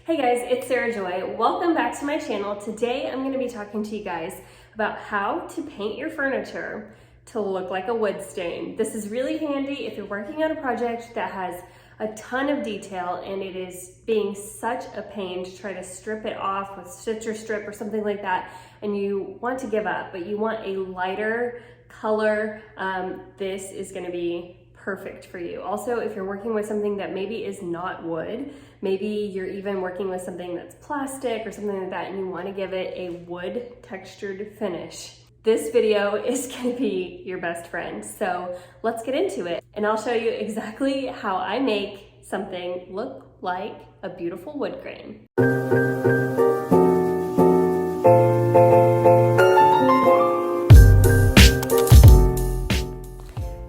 Hey guys, it's Sarah Joy. Welcome back to my channel. Today I'm going to be talking to you guys about how to paint your furniture to look like a wood stain. This is really handy if you're working on a project that has a ton of detail and it is being such a pain to try to strip it off with stitch or strip or something like that, and you want to give up, but you want a lighter color. This is going to be perfect for you. Also, if you're working with something that maybe is not wood, maybe you're even working with something that's plastic or something like that, and you want to give it a wood textured finish, this video is going to be your best friend. So let's get into it, and I'll show you exactly how I make something look like a beautiful wood grain.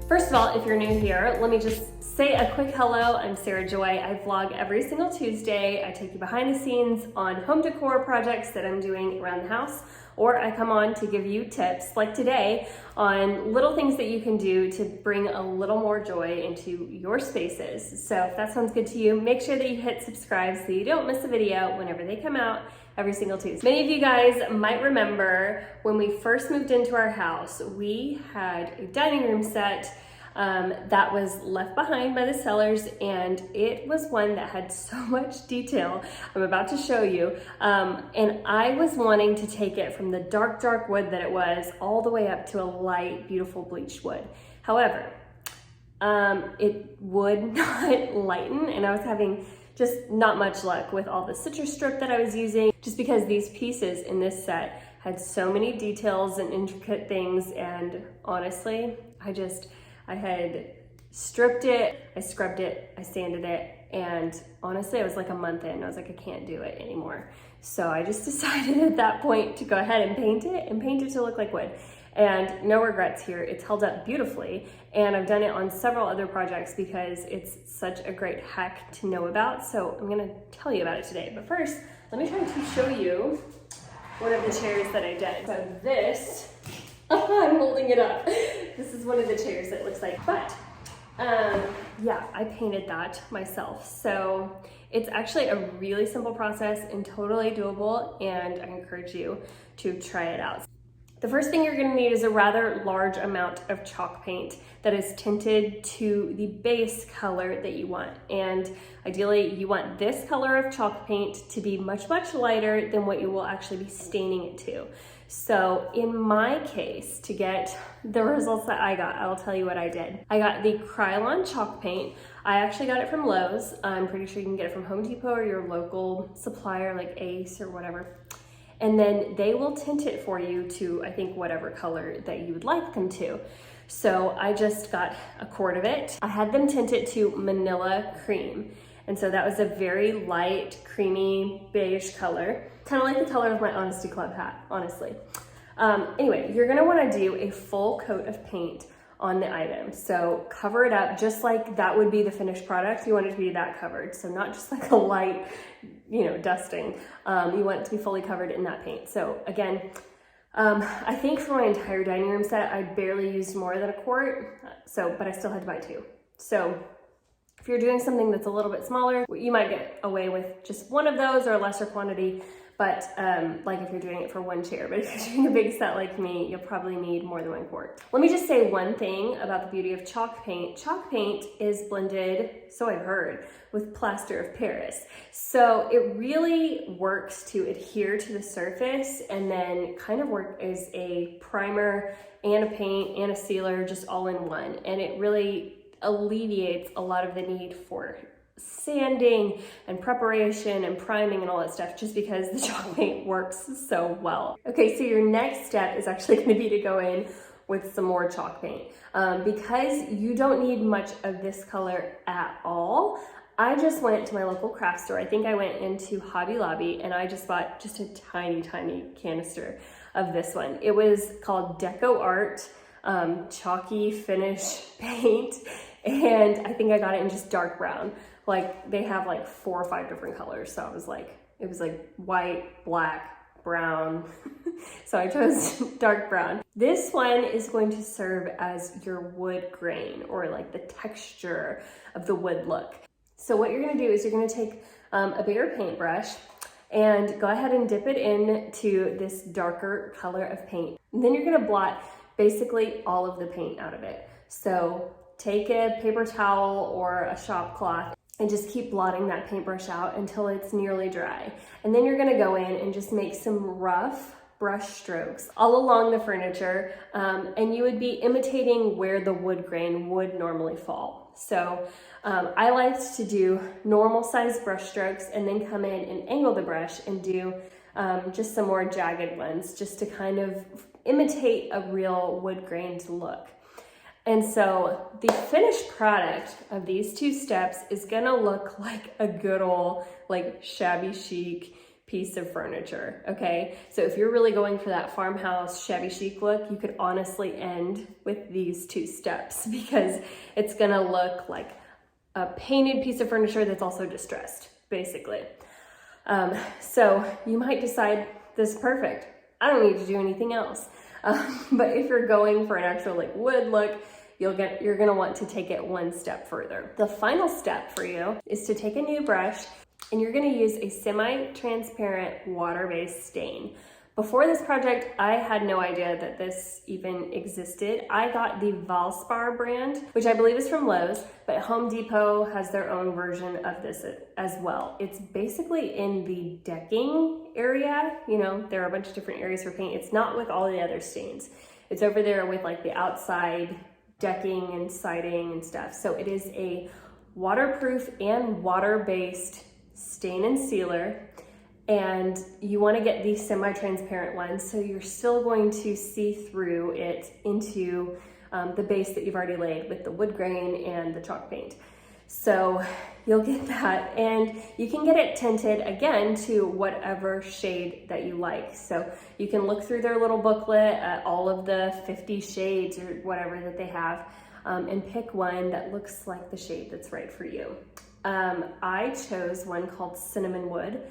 First of all, if you're new here, let me just say a quick hello. I'm Sarah Joy. I vlog every single Tuesday. I take you behind the scenes on home decor projects that I'm doing around the house, or I come on to give you tips like today on little things that you can do to bring a little more joy into your spaces. So if that sounds good to you, make sure that you hit subscribe so you don't miss a video whenever they come out every single Tuesday. Many of you guys might remember when we first moved into our house, we had a dining room set that was left behind by the sellers, and it was one that had so much detail I'm about to show you, and I was wanting to take it from the dark wood that it was all the way up to a light, beautiful bleached wood. However, it would not lighten, and I was having just not much luck with all the citrus strip that I was using, just because these pieces in this set had so many details and intricate things, and honestly, I had stripped it, I scrubbed it, I sanded it, and honestly, I was like a month in, I was like, I can't do it anymore. So I just decided at that point to go ahead and paint it to look like wood. And no regrets here, it's held up beautifully, and I've done it on several other projects because it's such a great hack to know about, so I'm gonna tell you about it today. But first, let me try to show you one of the chairs that I did. So this, I'm holding it up. This is one of the chairs that looks like, but yeah, I painted that myself. So it's actually a really simple process and totally doable, and I encourage you to try it out. The first thing you're gonna need is a rather large amount of chalk paint that is tinted to the base color that you want. And ideally, you want this color of chalk paint to be much lighter than what you will actually be staining it to. So in my case, to get the results that I got, I'll tell you what I did. I got the Krylon chalk paint. I actually got it from Lowe's. I'm pretty sure you can get it from Home Depot or your local supplier like Ace or whatever. And then they will tint it for you to, I think, whatever color that you would like them to. So I just got a quart of it. I had them tint it to Manila Cream. And so that was a very light, creamy, beige color. Kind of like the color of my Honesty Club hat, honestly. Anyway, you're gonna wanna do a full coat of paint on the item. So cover it up just like that would be the finished product. You want it to be that covered. So not just like a light, dusting. You want it to be fully covered in that paint. So again, I think for my entire dining room set, I barely used more than a quart. But I still had to buy two. So if you're doing something that's a little bit smaller, you might get away with just one of those or a lesser quantity. But like if you're doing it for one chair, but if you're doing a big set like me, you'll probably need more than one quart. Let me just say one thing about the beauty of chalk paint. Chalk paint is blended, so I've heard, with plaster of Paris. So it really works to adhere to the surface and then kind of work as a primer and a paint and a sealer just all in one. And it really alleviates a lot of the need for sanding and preparation and priming and all that stuff, just because the chalk paint works so well. Okay, so your next step is actually going to be to go in with some more chalk paint. Because you don't need much of this color at all, I just went to my local craft store. I think I went into Hobby Lobby and I just bought just a tiny canister of this one. It was called Deco Art Chalky Finish Paint, and I think I got it in just dark brown. Like they have like 4 or 5 different colors. So it was like white, black, brown. So I chose dark brown. This one is going to serve as your wood grain, or like the texture of the wood look. So what you're gonna do is you're gonna take a bigger paintbrush and go ahead and dip it into this darker color of paint. And then you're gonna blot basically all of the paint out of it. So take a paper towel or a shop cloth and just keep blotting that paintbrush out until it's nearly dry. And then you're gonna go in and just make some rough brush strokes all along the furniture, and you would be imitating where the wood grain would normally fall. So I like to do normal size brush strokes and then come in and angle the brush and do just some more jagged ones just to kind of imitate a real wood grained look. And so the finished product of these 2 steps is gonna look like a good old like shabby chic piece of furniture, okay? So if you're really going for that farmhouse shabby chic look, you could honestly end with these 2 steps because it's gonna look like a painted piece of furniture that's also distressed, basically. So you might decide this is perfect. I don't need to do anything else. But if you're going for an actual like wood look, you're gonna want to take it 1 step further. The final step for you is to take a new brush and you're gonna use a semi-transparent water-based stain. Before this project, I had no idea that this even existed. I got the Valspar brand, which I believe is from Lowe's, but Home Depot has their own version of this as well. It's basically in the decking area. You know, there are a bunch of different areas for paint. It's not with all the other stains. It's over there with like the outside decking and siding and stuff. So it is a waterproof and water-based stain and sealer, and you want to get these semi-transparent ones so you're still going to see through it into the base that you've already laid with the wood grain and the chalk paint. So you'll get that, and you can get it tinted again to whatever shade that you like. So you can look through their little booklet at all of the 50 shades or whatever that they have, and pick one that looks like the shade that's right for you. I chose one called Cinnamon Wood.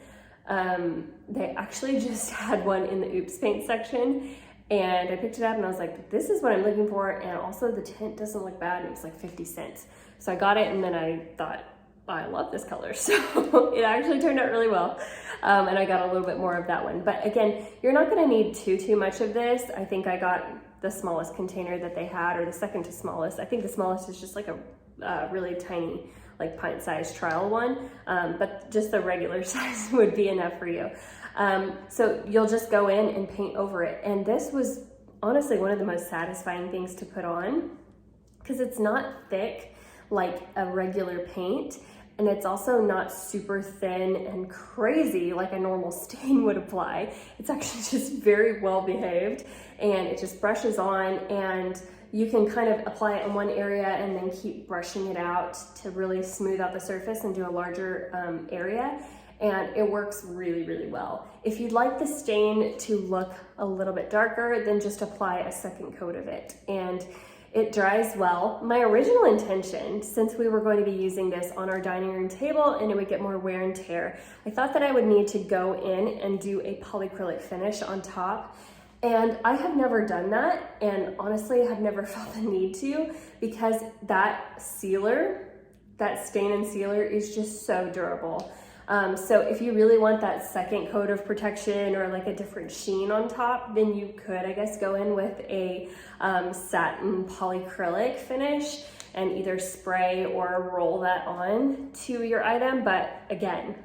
They actually just had one in the Oops Paint section, and I picked it up and I was like, this is what I'm looking for, and also the tint doesn't look bad, and it was like 50 cents. So I got it, and then I thought, I love this color. So it actually turned out really well, and I got a little bit more of that one. But again, you're not gonna need too much of this. I think I got the smallest container that they had, or the second to smallest. I think the smallest is just like a really tiny, like pint-sized trial one, but just the regular size would be enough for you. So you'll just go in and paint over it. And this was honestly one of the most satisfying things to put on because it's not thick like a regular paint, and it's also not super thin and crazy like a normal stain would apply. It's actually just very well behaved, and it just brushes on, and you can kind of apply it in one area and then keep brushing it out to really smooth out the surface and do a larger area. And it works really well. If you'd like the stain to look a little bit darker, then just apply a second coat of it. And it dries well. My original intention, since we were going to be using this on our dining room table and it would get more wear and tear, I thought that I would need to go in and do a polyacrylic finish on top. And I have never done that, and honestly have never felt the need to, because that sealer, that stain and sealer, is just so durable. So if you really want that second coat of protection or like a different sheen on top, then you could, I guess, go in with a satin polyacrylic finish and either spray or roll that on to your item. But again,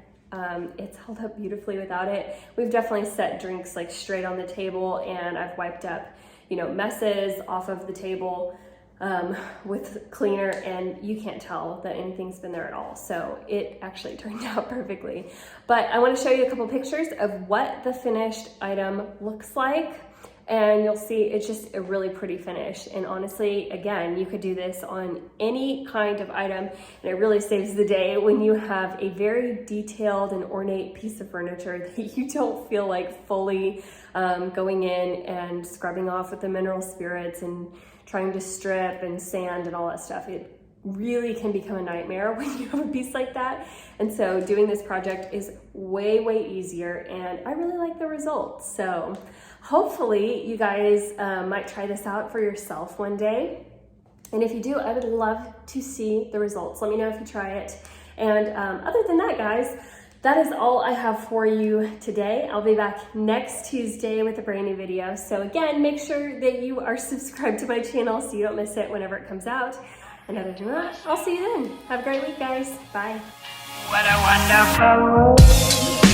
it's held up beautifully without it. We've definitely set drinks like straight on the table, and I've wiped up, you know, messes off of the table with cleaner, and you can't tell that anything's been there at all. So it actually turned out perfectly. But I want to show you a couple pictures of what the finished item looks like, and you'll see it's just a really pretty finish. And honestly, again, you could do this on any kind of item, and it really saves the day when you have a very detailed and ornate piece of furniture that you don't feel like fully going in and scrubbing off with the mineral spirits and trying to strip and sand and all that stuff. It really can become a nightmare when you have a piece like that. And so doing this project is way easier, and I really like the results. So hopefully you guys might try this out for yourself one day. And if you do, I would love to see the results. Let me know if you try it. And other than that, guys, that is all I have for you today. I'll be back next Tuesday with a brand new video. So again, make sure that you are subscribed to my channel so you don't miss it whenever it comes out. And other than that, I'll see you then. Have a great week, guys. Bye. What a wonderful